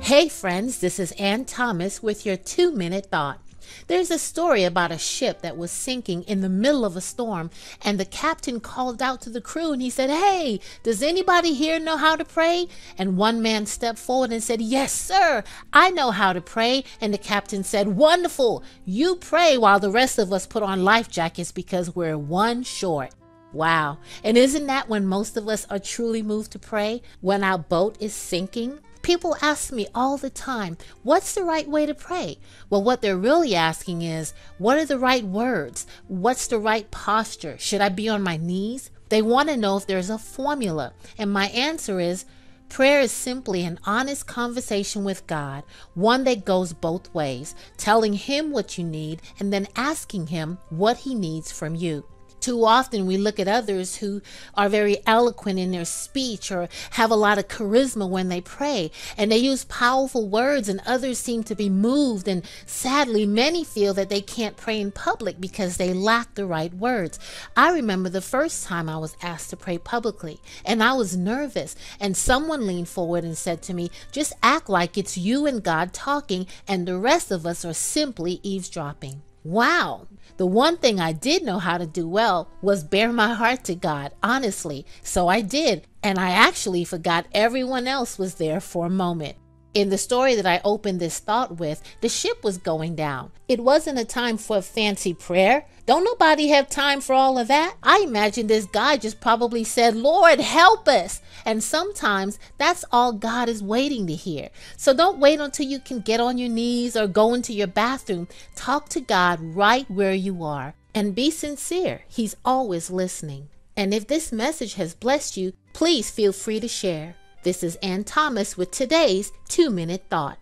Hey friends, this is Ann Thomas with your 2-minute thought. There's a story about a ship that was sinking in the middle of a storm, and the captain called out to the crew and he said, "Hey, does anybody here know how to pray?" And one man stepped forward and said, "Yes, sir, I know how to pray." And the captain said, "Wonderful, you pray while the rest of us put on life jackets because we're one short." Wow. And isn't that when most of us are truly moved to pray? When our boat is sinking? People ask me all the time, what's the right way to pray? Well, what they're really asking is, what are the right words? What's the right posture? Should I be on my knees? They want to know if there's a formula. And my answer is, prayer is simply an honest conversation with God, one that goes both ways, telling Him what you need and then asking Him what He needs from you. Too often we look at others who are very eloquent in their speech or have a lot of charisma when they pray, and they use powerful words, and others seem to be moved, and sadly many feel that they can't pray in public because they lack the right words. I remember the first time I was asked to pray publicly, and I was nervous, and someone leaned forward and said to me, "Just act like it's you and God talking, and the rest of us are simply eavesdropping." Wow. The one thing I did know how to do well was bare my heart to God, honestly. So I did, and I actually forgot everyone else was there for a moment. In the story that I opened this thought with, the ship was going down. It wasn't a time for a fancy prayer. Don't nobody have time for all of that. I imagine this guy just probably said, "Lord, help us." And sometimes that's all God is waiting to hear. So don't wait until you can get on your knees or go into your bathroom. Talk to God right where you are and be sincere. He's always listening. And if this message has blessed you, please feel free to share. This is Ann Thomas with today's 2-minute thought.